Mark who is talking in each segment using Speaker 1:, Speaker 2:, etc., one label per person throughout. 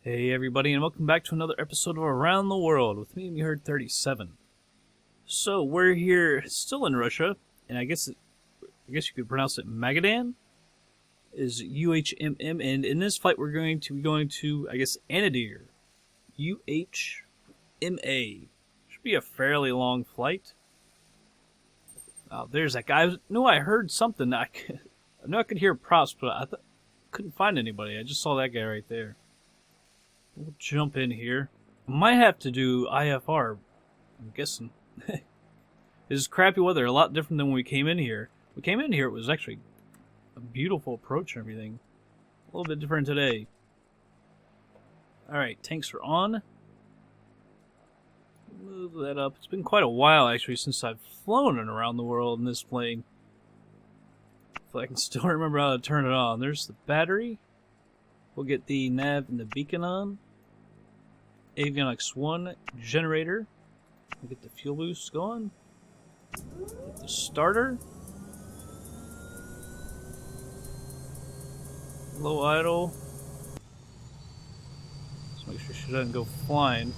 Speaker 1: Hey everybody, and welcome back to another episode of Around the World with me, Herd 37. So we're here, still in Russia, and I guess you could pronounce it Magadan, is UHMM, and in this flight we're going to be going to, I guess, Anadyr, UHMA. Should be a fairly long flight. Oh, there's that guy. I heard something. I know I could hear props, but I couldn't find anybody. I just saw that guy right there. We'll jump in here. Might have to do IFR, I'm guessing. This is crappy weather, a lot different than when we came in here. We came in here, it was actually a beautiful approach and everything. A little bit different today. Alright, tanks are on. Move that up. It's been quite a while, actually, since I've flown around the world in this plane. If I can still remember how to turn it on. There's the battery. We'll get the nav and the beacon on. Avionics 1 generator. We'll get the fuel boost going. Get the starter. Low idle. Let's make sure she doesn't go flying.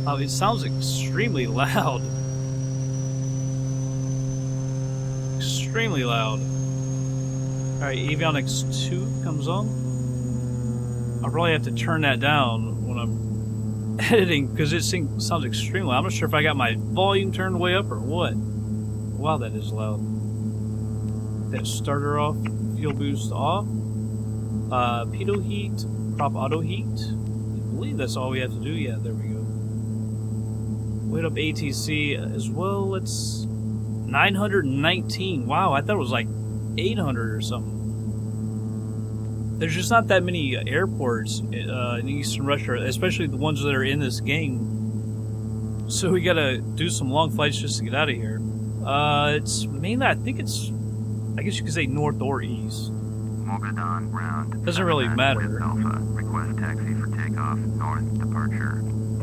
Speaker 1: Oh, it sounds extremely loud. Extremely loud. Alright, Avionics 2 comes on. I'll probably have to turn that down when I'm editing because it sounds extremely loud. I'm not sure if I got my volume turned way up or what. Wow, that is loud. That starter off, fuel boost off. Pitot heat, prop auto heat. I believe that's all we have to do. Yeah, there we go. Wait up ATC as well. It's 919. Wow, I thought it was like 800 or something. There's just not that many airports in Eastern Russia, especially the ones that are in this game. So we gotta do some long flights just to get out of here. It's mainly, I guess you could say north or east.
Speaker 2: Magadan ground.
Speaker 1: Doesn't really matter.
Speaker 2: Alpha. Request taxi for takeoff. North departure.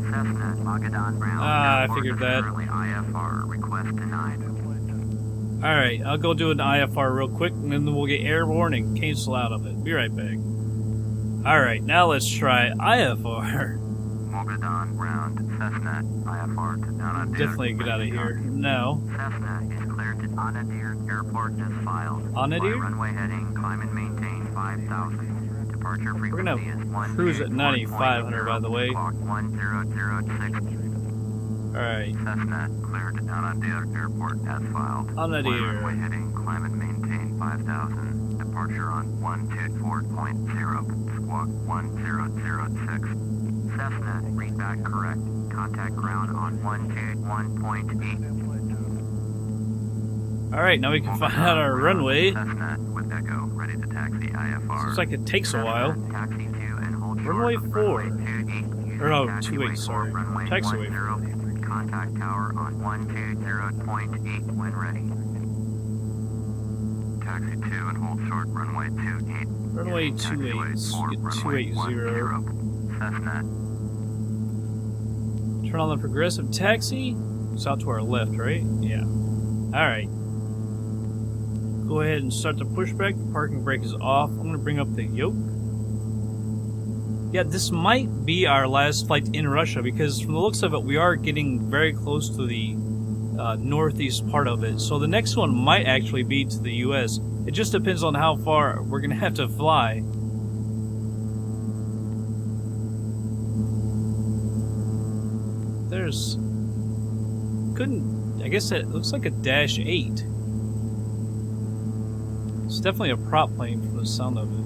Speaker 2: Cessna, Magadan ground.
Speaker 1: I figured that.
Speaker 2: Currently IFR. Request denied.
Speaker 1: Alright, I'll go do an IFR real quick, and then we'll get airborne and cancel out of it. Be right back. Alright, now let's try IFR.
Speaker 2: Magadan ground. Cessna, IFR to Anadyr.
Speaker 1: Definitely get out of here. No.
Speaker 2: Cessna is cleared to Anadyr Airport as filed.
Speaker 1: Anadyr?
Speaker 2: Runway heading, climb and maintain 5,000. Departure
Speaker 1: We're
Speaker 2: frequency
Speaker 1: gonna
Speaker 2: is
Speaker 1: cruise at 9,500, by the way.
Speaker 2: Clock 1006.
Speaker 1: Alright.
Speaker 2: Cessna cleared to Anadyr Airport as filed.
Speaker 1: Anadyr.
Speaker 2: Runway heading, climb and maintain 5,000. Departure on 124.0. Squawk 1006. Cessna, read back correct. Contact ground on 121.8.
Speaker 1: Alright, now we can find out our runway.
Speaker 2: Cessna with Echo, ready to taxi IFR.
Speaker 1: Looks like it takes a while.
Speaker 2: Taxi 2 and hold
Speaker 1: Runway
Speaker 2: short of
Speaker 1: 4.
Speaker 2: runway 28.
Speaker 1: Or no,
Speaker 2: Taxiway
Speaker 1: 28, sorry.
Speaker 2: four, runway
Speaker 1: Taxiway
Speaker 2: 10. Contact tower on 120.8 when ready. Taxi 2 and hold short runway 28.
Speaker 1: Runway 28. Get 280.
Speaker 2: Cessna.
Speaker 1: Turn on the progressive taxi. It's out to our left, right? Yeah. Alright. Go ahead and start the pushback. The parking brake is off. I'm going to bring up the yoke. Yeah, this might be our last flight in Russia because from the looks of it, we are getting very close to the northeast part of it. So the next one might actually be to the U.S. It just depends on how far we're going to have to fly. I guess it looks like a Dash 8. It's definitely a prop plane from the sound of it.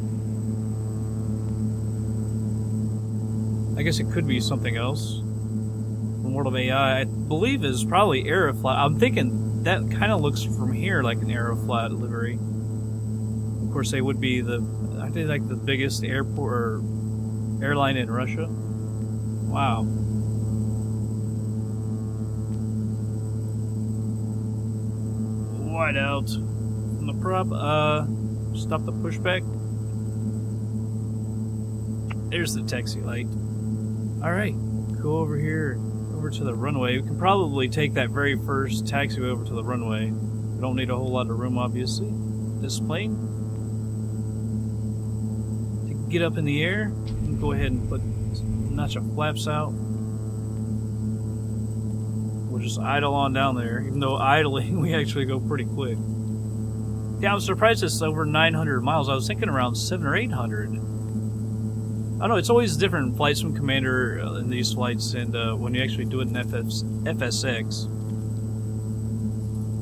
Speaker 1: I guess it could be something else. From World of AI, I believe is probably Aeroflot. I'm thinking that kind of looks from here like an Aeroflot livery. Of course, they would be the biggest airport or airline in Russia. Wow. Wide out on the prop. Stop the pushback. There's the taxi light. Alright, go over here, over to the runway. We can probably take that very first taxiway over to the runway. We don't need a whole lot of room, obviously. This plane. To get up in the air. Go ahead and notch our flaps out. We'll just idle on down there. Even though idling, we actually go pretty quick. Yeah, I'm surprised it's over 900 miles. I was thinking around 700 or 800. I don't know, it's always different FlightSim Commander in these flights, and when you actually do it in FSX.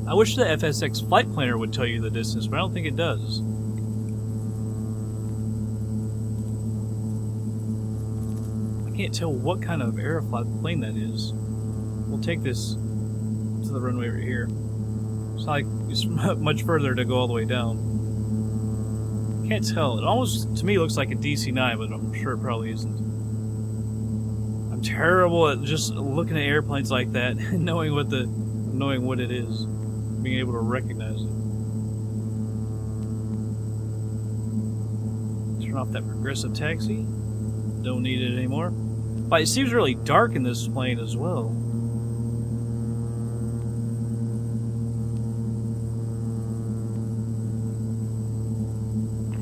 Speaker 1: I wish the FSX flight planner would tell you the distance, but I don't think it does. I can't tell what kind of airplane that is. We'll take this to the runway right here. It's not like it's much further to go all the way down. Can't tell. It almost, to me, looks like a DC-9, but I'm sure it probably isn't. I'm terrible at just looking at airplanes like that and knowing what it is, being able to recognize it. Turn off that progressive taxi. Don't need it anymore. But it seems really dark in this plane as well.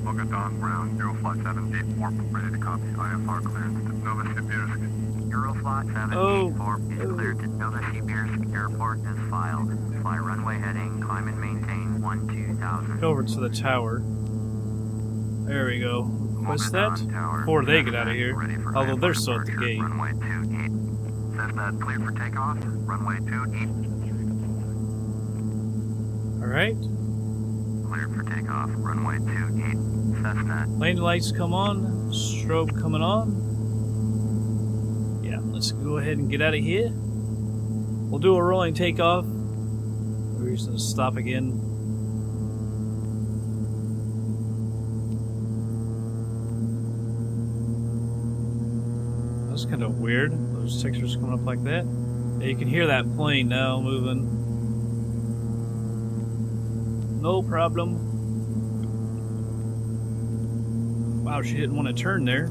Speaker 2: Magadan, ground, Euroflight 784, ready to copy IFR clearance to Novosibirsk. Euroflight 784 is cleared to Novosibirsk Airport as filed. Fly runway heading, climb and maintain 12,000.
Speaker 1: Over to the tower. There we go. What's that? Before they get out of here. Although they're still at the gate.
Speaker 2: Runway 28. Cessna cleared for takeoff. Runway 28.
Speaker 1: Alright.
Speaker 2: Cleared for takeoff. Runway 28. Cessna.
Speaker 1: Landing lights come on. Strobe coming on. Yeah, let's go ahead and get out of here. We'll do a rolling takeoff. We're just going to stop again. That's kind of weird. Those textures coming up like that. Yeah, you can hear that plane now moving. No problem. Wow, she didn't want to turn there.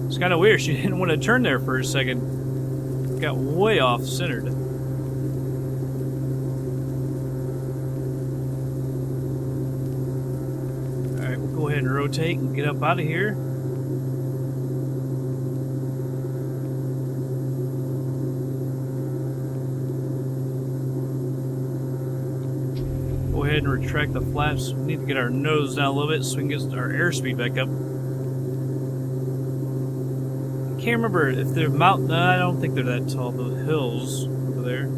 Speaker 1: It's kind of weird. She didn't want to turn there for a second. Got way off centered. Alright, we'll go ahead and rotate and get up out of here. Go ahead and retract the flaps. We need to get our nose down a little bit so we can get our airspeed back up. I can't remember if they're mountain. No, I don't think they're that tall. The hills over there.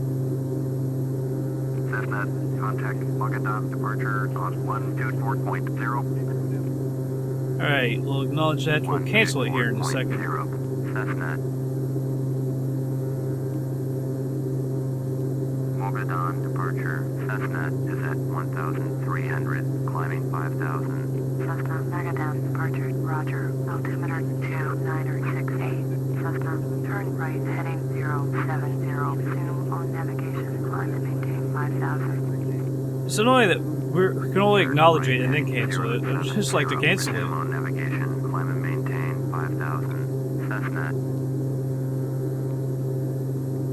Speaker 2: Cessna, contact Magadan departure on 124.0.
Speaker 1: Alright, we'll acknowledge that. We'll cancel it here in a second.
Speaker 2: Cessna. Magadan departure. Cessna is at 1,300, climbing 5,000. Cessna, Magadan departure, roger. Altimeter 2968. Cessna, turn right, heading 070. Zoom on navigation, climb and maintain 5,000.
Speaker 1: It's annoying that we can only acknowledge it and then cancel it. I'd just like to cancel it.
Speaker 2: Zoom on navigation, climb and maintain 5,000. Cessna.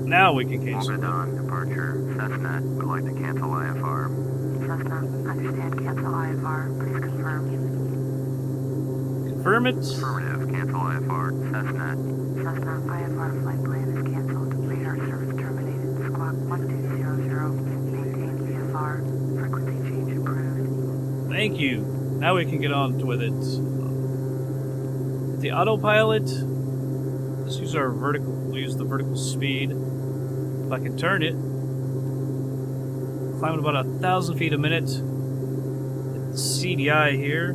Speaker 1: Now we can cancel it.
Speaker 2: Magadan departure. Cessna would like to cancel IFR. Cessna, understand, cancel IFR. Please confirm.
Speaker 1: Confirm it.
Speaker 2: Affirmative, cancel IFR. Cessna. Cessna, IFR flight plan is canceled. Radar service terminated. Squawk 1200. Maintain VFR. Frequency change approved.
Speaker 1: Thank you. Now we can get on with it. The autopilot. Let's use our vertical. We'll use the vertical speed. If I can turn it. Climbing about 1,000 feet a minute. CDI here.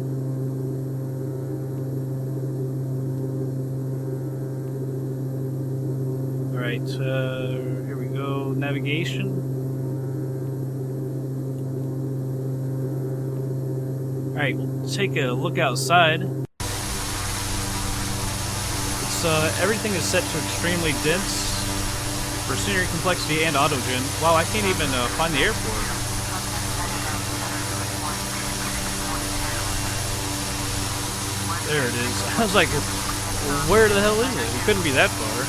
Speaker 1: Alright, here we go. Navigation. Alright, we'll take a look outside. It's, everything is set to extremely dense. For scenery complexity and autogen. Wow, I can't even find the airport. There it is. I was like, where the hell is it? It couldn't be that far.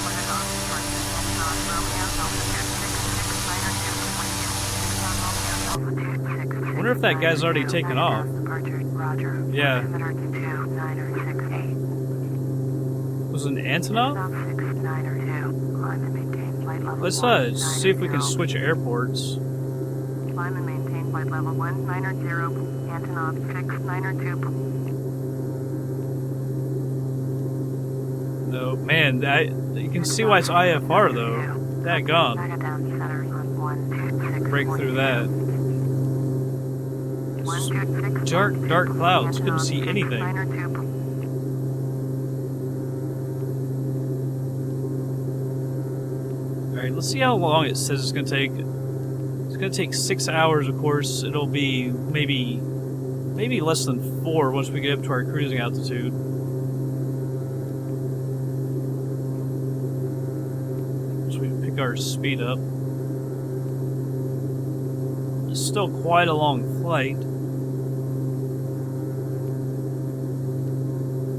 Speaker 1: if that guy's already taken off. Yeah. Was it an Antonov? Let's see if we can switch airports.
Speaker 2: Climb and maintain flight level 190, Antonov 6902.
Speaker 1: No, man, you can see why it's IFR though. Daggone.
Speaker 2: Magadan center on 126.
Speaker 1: Break through that. Dark clouds, couldn't see anything. Alright, let's see how long it says it's gonna take. It's gonna take 6 hours, of course. It'll be maybe less than 4 once we get up to our cruising altitude. So we pick our speed up. It's still quite a long flight.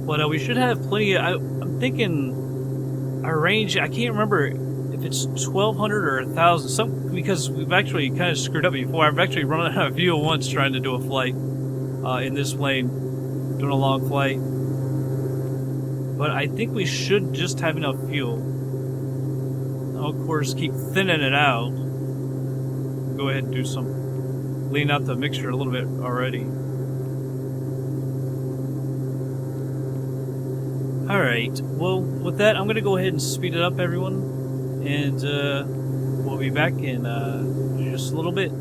Speaker 1: But we should have plenty of... I'm thinking our range... I can't remember if it's 1,200 or 1,000. Because we've actually kind of screwed up before. I've actually run out of fuel once trying to do a flight in this plane. Doing a long flight. But I think we should just have enough fuel. I'll, of course, keep thinning it out. Go ahead and do some... lean out the mixture a little bit already. Alright, well, with that, I'm going to go ahead and speed it up, everyone. And we'll be back in just a little bit.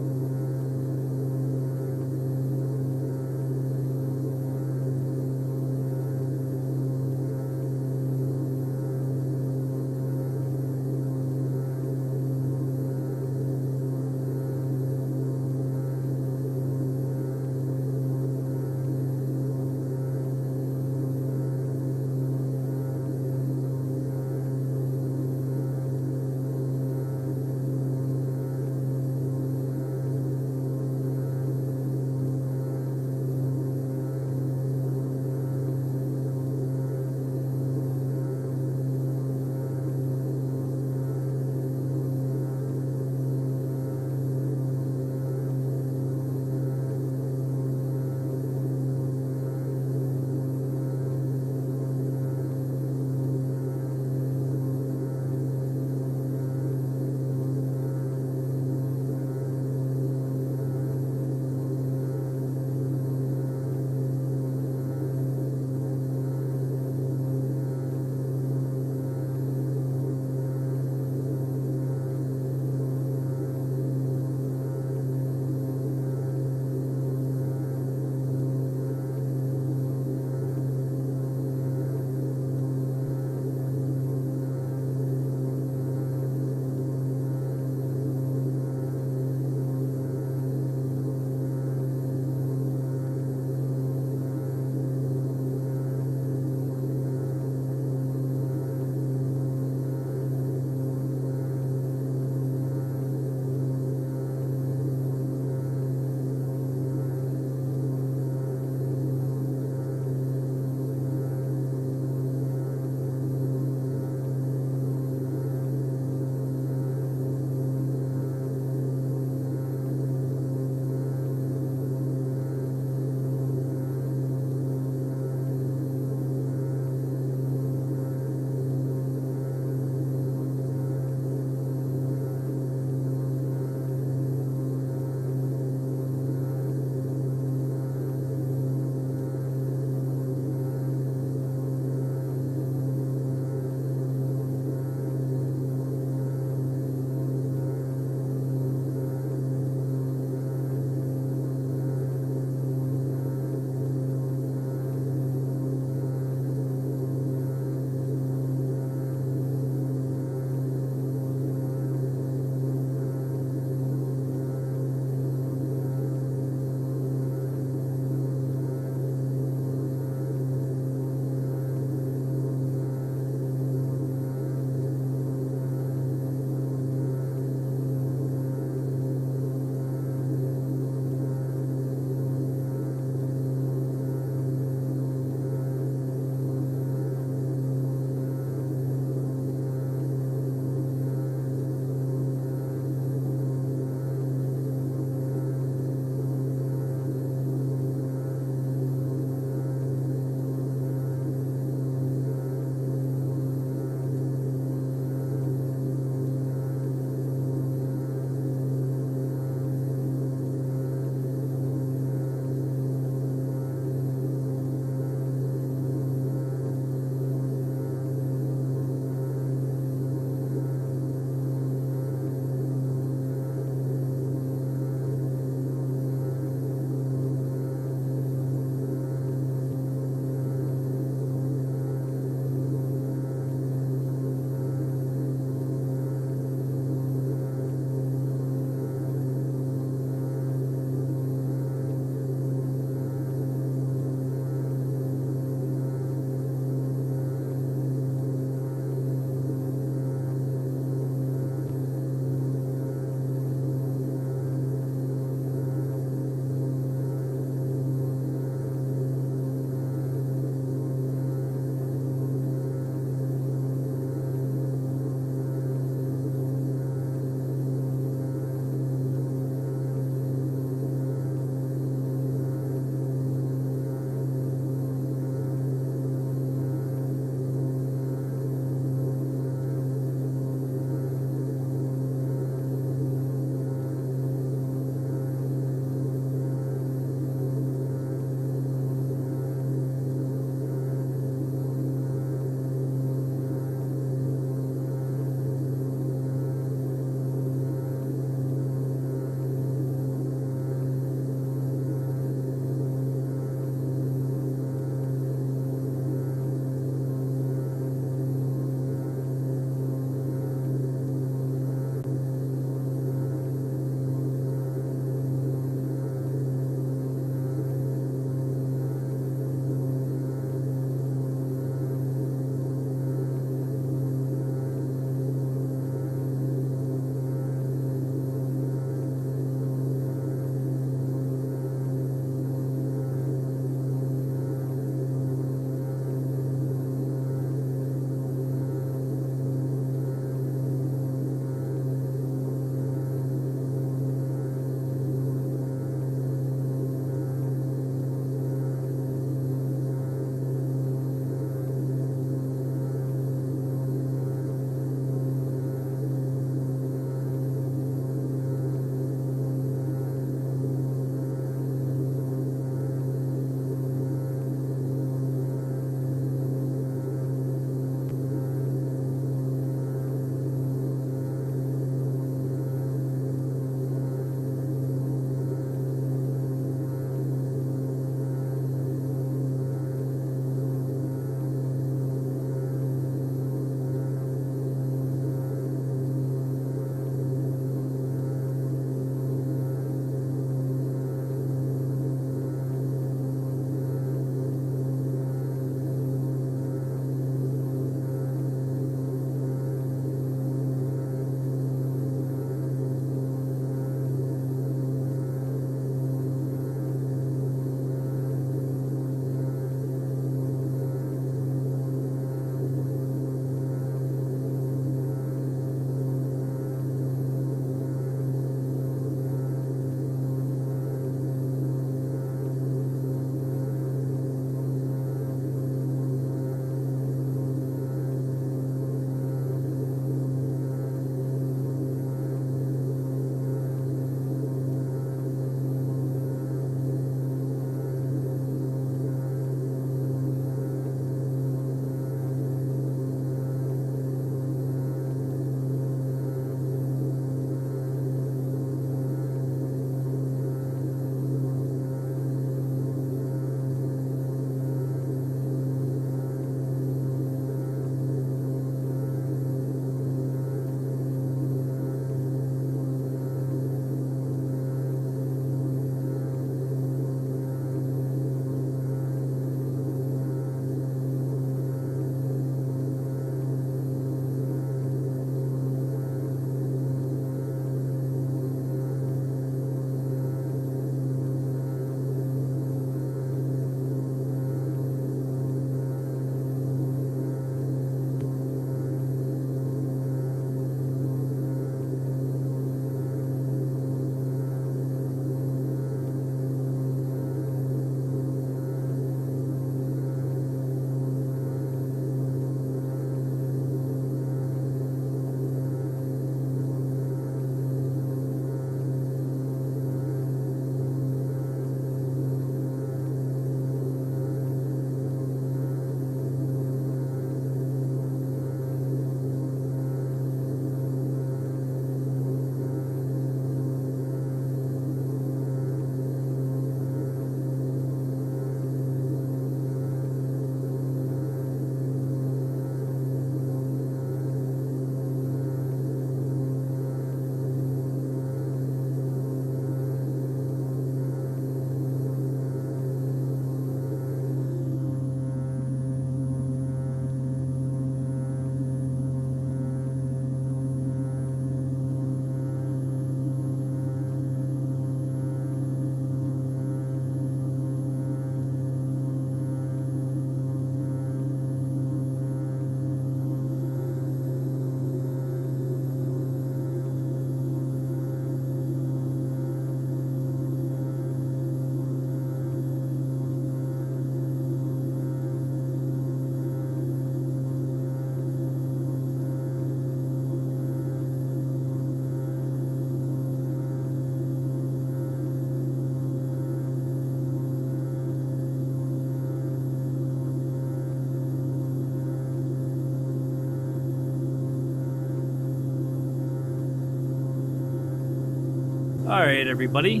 Speaker 1: Alright, everybody.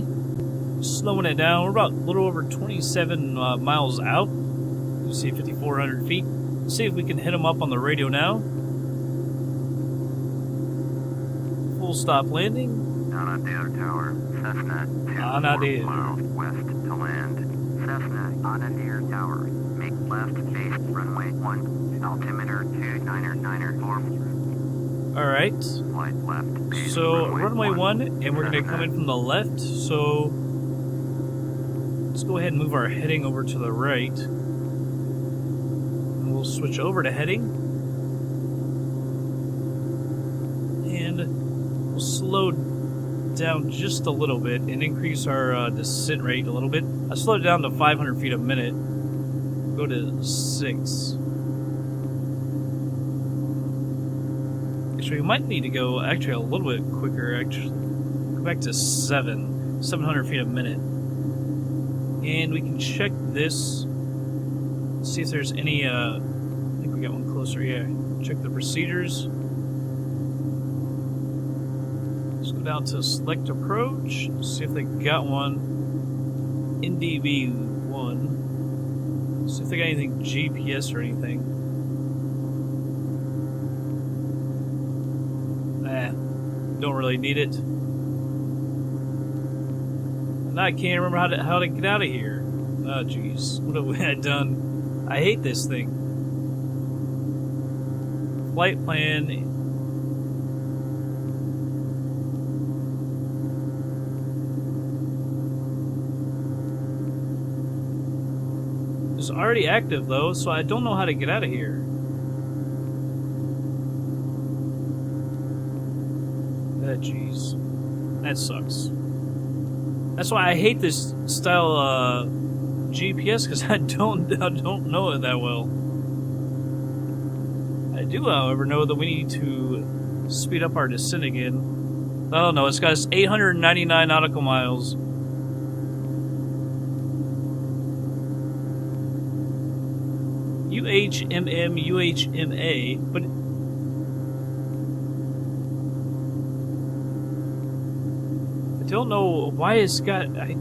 Speaker 1: Slowing it down. We're about a little over 27 miles out. You see 5,400 feet. Let's see if we can hit them up on the radio now. Full stop landing.
Speaker 2: Anadyr Tower, Cessna 2
Speaker 1: Anadyr.
Speaker 2: miles west to land. Cessna, Anadyr Tower. Make left base runway 1, altimeter 2994.
Speaker 1: Alright.
Speaker 2: Flight left base
Speaker 1: So, runway 1, and we're going to
Speaker 2: Cessna.
Speaker 1: come in from the left. So, let's go ahead and move our heading over to the right. And we'll switch over to heading. And we'll slow down just a little bit and increase our descent rate a little bit. I slowed it down to 500 feet a minute. Go to 6. Actually, we might need to go actually a little bit quicker. Actually, go back to 700 feet a minute. And we can check this. See if there's any, I think we got one closer, yeah. Check the procedures. Let's go down to select approach. See if they got one. NDB1. See if they got anything GPS or anything. Don't really need it. And I can't remember how to get out of here. Oh, jeez. What have I done? I hate this thing. Flight plan. It's already active, though, so I don't know how to get out of here. Jeez, that sucks. That's why I hate this style GPS, because I don't know it that well. I do, however, know that we need to speed up our descent again. Oh no, it's got 899 nautical miles. UHMM, UHMA, but. I don't know why it's got. I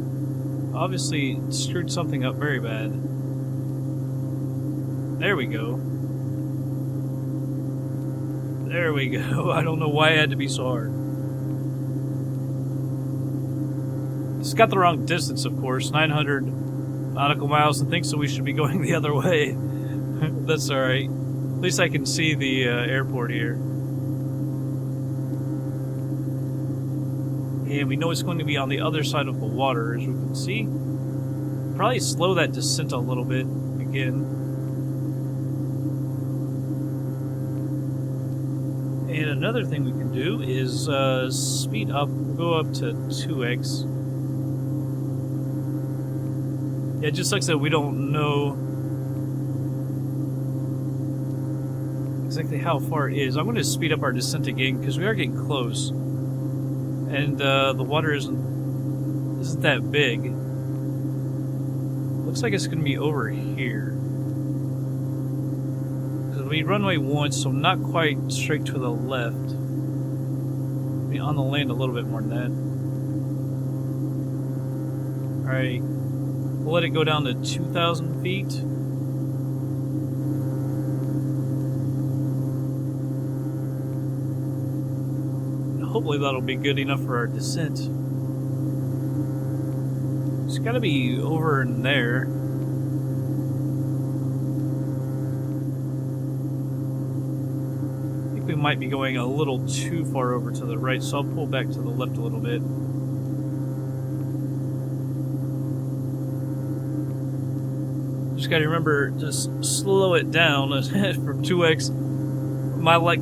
Speaker 1: obviously screwed something up very bad. There we go. There we go. I don't know why it had to be so hard. It's got the wrong distance, of course. 900 nautical miles, and thinks so we should be going the other way. That's alright. At least I can see the airport here. And we know it's going to be on the other side of the water, as we can see. Probably slow that descent a little bit again. And another thing we can do is speed up, go up to 2x. Yeah, it just sucks that we don't know exactly how far it is. I'm going to speed up our descent again because we are getting close. And the water isn't that big. Looks like it's going to be over here. Because we runway 1, so not quite straight to the left. Be on the land a little bit more than that. Alright. We'll let it go down to 2,000 feet. Hopefully that'll be good enough for our descent. It's got to be over in there. I think we might be going a little too far over to the right, so I'll pull back to the left a little bit. Just got to remember to slow it down from 2x.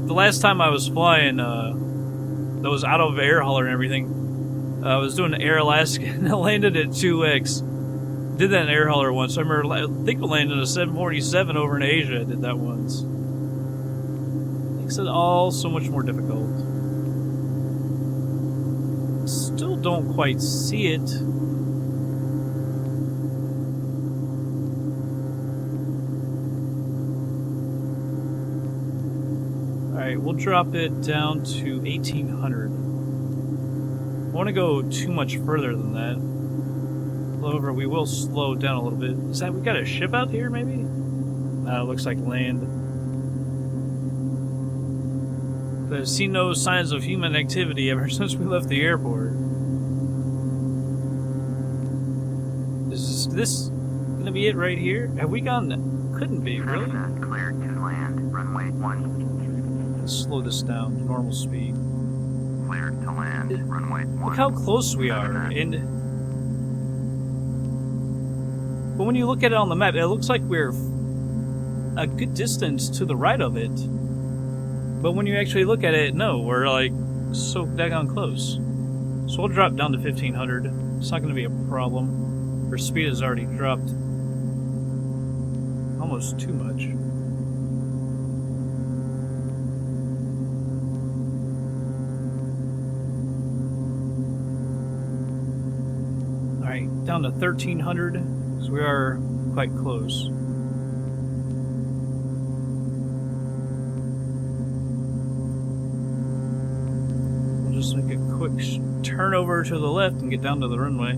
Speaker 1: The last time I was flying, that was out of air hauler and everything. I was doing Air Alaska and I landed at 2x. Did that in air hauler once. I remember, I think I landed a 747 over in Asia. I did that once. Makes it all so much more difficult. Still don't quite see it. Alright, we'll drop it down to 1,800. want to go too much further than that. However, we will slow down a little bit. Is that we got a ship out here, maybe? It looks like land. But I've seen no signs of human activity ever since we left the airport. Is this gonna be it right here? Have we gone? Couldn't be, really?
Speaker 2: Cessna cleared to land. Runway 1.
Speaker 1: Let's slow this down to normal speed.
Speaker 2: Cleared to land. Runway 1.
Speaker 1: Look how close we are, and but when you look at it on the map, it looks like we're a good distance to the right of it. But when you actually look at it, no, we're like so daggone close. So we'll drop down to 1500. It's not going to be a problem. Our speed has already dropped almost too much. Alright, down to 1300, so we are quite close. We'll just make a quick turn over to the left and get down to the runway.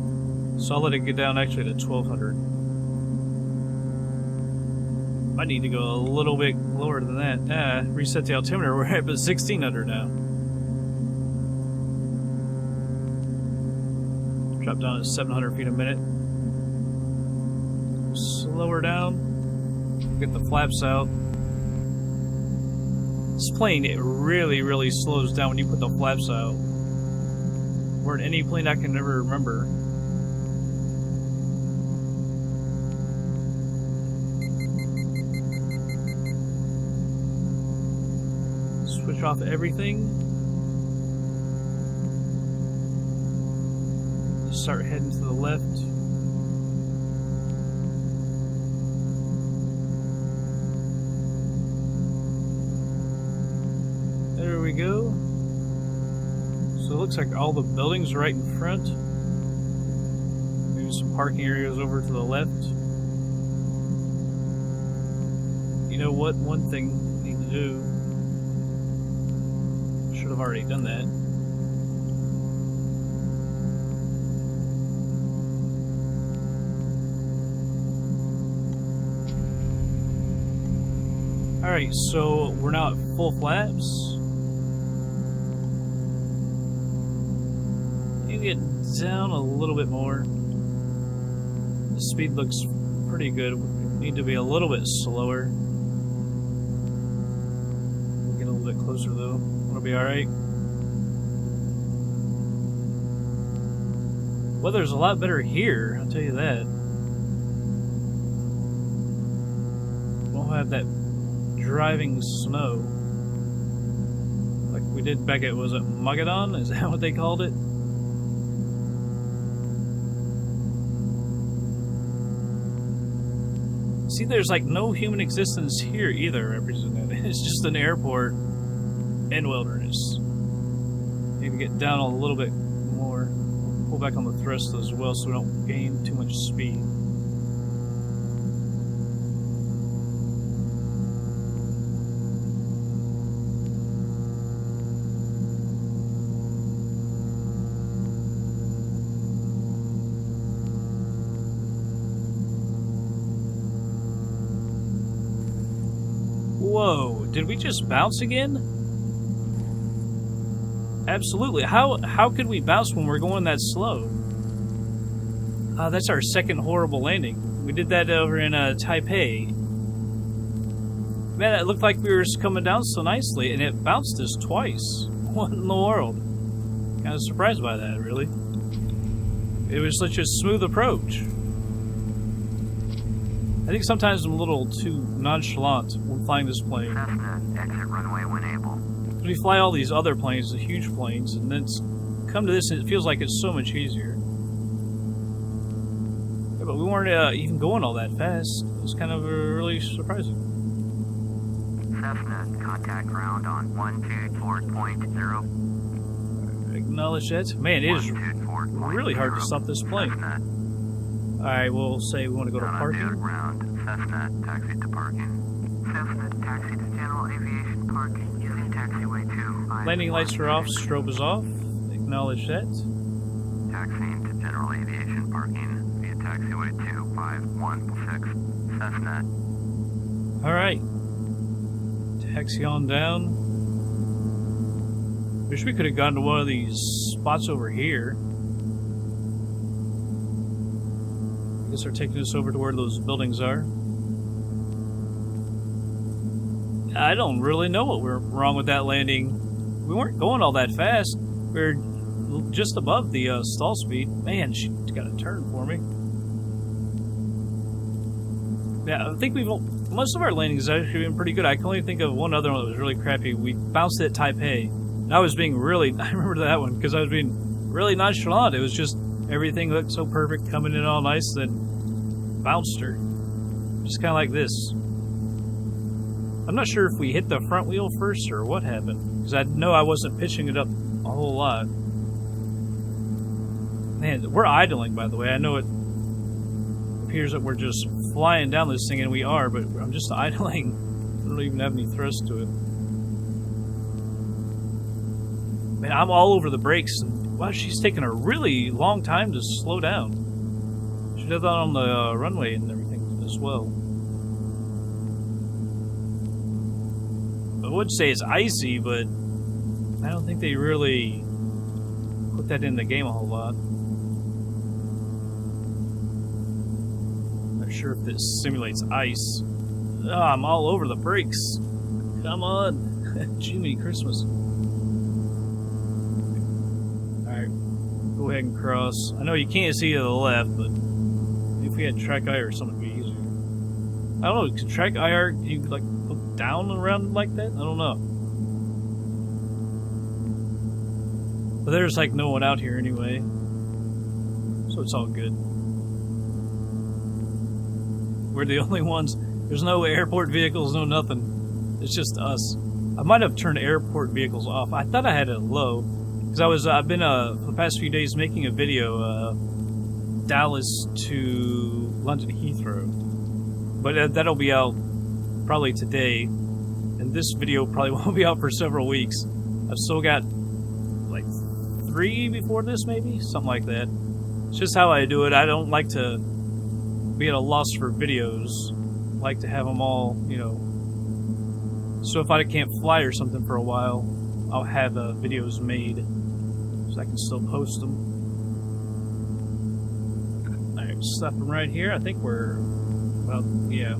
Speaker 1: So I'll let it get down actually to 1200. I need to go a little bit lower than that. Reset the altimeter, we're at 1600 now. Drop down at 700 feet a minute. Slower down. Get the flaps out. This plane, it really slows down when you put the flaps out. More than any plane I can ever remember. Switch off everything. Start heading to the left. There we go. So it looks like all the buildings are right in front. Maybe some parking areas over to the left. You know what? One thing I need to do. Should have already done that. Alright, so we're now at full flaps. Need to get down a little bit more. The speed looks pretty good. We need to be a little bit slower. We'll get a little bit closer though. It'll be alright. Weather's a lot better here, I'll tell you that. Won't have that driving snow like we did back at, was it Magadan? Is that what they called it? See, there's like no human existence here either represented. It's just an airport and wilderness. Maybe get down a little bit more. Pull back on the thrust as well so we don't gain too much speed. Whoa, did we just bounce again? Absolutely. How could we bounce when we're going that slow? That's our second horrible landing. We did that over in Taipei. Man, it looked like we were coming down so nicely, and it bounced us twice. What in the world? Kind of surprised by that, really. It was such a smooth approach. I think sometimes I'm a little too nonchalant when flying this plane.
Speaker 2: Cessna, exit runway when able.
Speaker 1: We fly all these other planes, the huge planes, and then come to this and it feels like it's so much easier. Yeah, but we weren't even going all that fast. It was kind of really surprising.
Speaker 2: Cessna, contact ground on 124.0.
Speaker 1: Acknowledge that. Man, it is really hard to stop this plane. Alright, we'll say we want to go to parking.
Speaker 2: Ground. Cessna, taxi to parking. Cessna, taxi to general aviation parking using taxiway 2.
Speaker 1: Landing lights are off, strobe is off. Acknowledge that.
Speaker 2: taxiing to general aviation parking via taxiway 2516 Cessna.
Speaker 1: Alright. Taxi on down. Wish we could have gone to one of these spots over here. I guess they're taking us over to where those buildings are. I don't really know what went wrong with that landing. We weren't going all that fast. We were just above the stall speed. Man, she got a turn for me. Yeah, I think most of our landings have actually been pretty good. I can only think of one other one that was really crappy. We bounced at Taipei. And I was being really, I remember that one because I was being really nonchalant. It was just everything looked so perfect, coming in all nice, then bounced her. Just kind of like this. I'm not sure if we hit the front wheel first or what happened, because I know I wasn't pitching it up a whole lot. Man, we're idling, by the way. I know it appears that we're just flying down this thing, and we are, but I'm just idling. I don't even have any thrust to it. Man, I'm all over the brakes. And, wow, she's taking a really long time to slow down. She did that on the runway and everything as well. I would say it's icy, but I don't think they really put that in the game a whole lot. Not sure if this simulates ice. Oh, I'm all over the brakes. Come on. Jiminy Christmas. Alright, go ahead and cross. I know you can't see to the left, but if we had track IR or something, it'd be easier. I don't know, can track IR, do you like look down around like that? I don't know. But there's like no one out here anyway, so it's all good. We're the only ones. There's no airport vehicles, no nothing. It's just us. I might have turned airport vehicles off. I thought I had it low because I've been for the past few days making a video Dallas to London Heathrow, but that'll be out probably today, and this video probably won't be out for several weeks. I've still got like 3 before this, maybe? Something like that. It's just how I do it. I don't like to be at a loss for videos. I like to have them all, you know. So if I can't fly or something for a while, I'll have videos made so I can still post them. Alright, stop them right here. I think we're, well, yeah.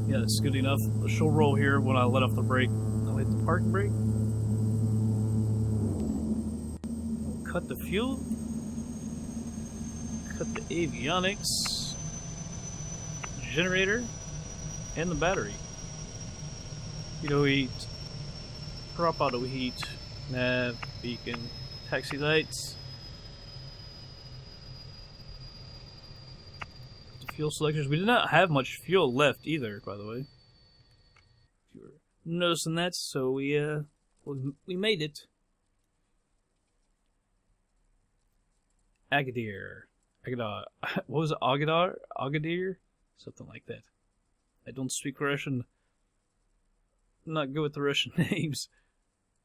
Speaker 1: Yeah, that's good enough. She'll roll here when I let off the brake. I'll hit the parking brake. We'll cut the fuel. Cut the avionics. Generator. And the battery. Auto heat. Prop auto heat. Nav. Beacon. Taxi lights. Fuel selectors. We did not have much fuel left either, by the way. If you were noticing that, so we made it. Anadyr. What was it? Anadyr? Something like that. I don't speak Russian. I'm not good with the Russian names.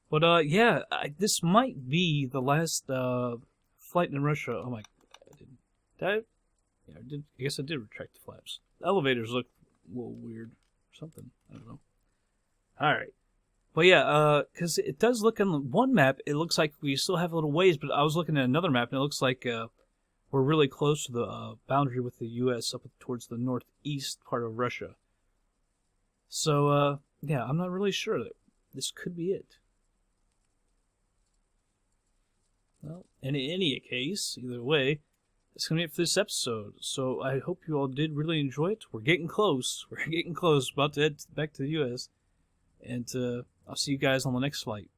Speaker 1: But yeah, this might be the last flight in Russia. Oh my! Did I? Yeah, I guess I did retract the flaps. The elevators look a little weird or something. I don't know. Alright. But yeah, because it does look on one map, it looks like we still have a little ways, but I was looking at another map, and it looks like we're really close to the boundary with the U.S. up towards the northeast part of Russia. So, yeah, I'm not really sure that this could be it. Well, and in any case, either way, that's going to be it for this episode. So I hope you all did really enjoy it. We're getting close. We're getting close. About to head back to the U.S. And I'll see you guys on the next flight.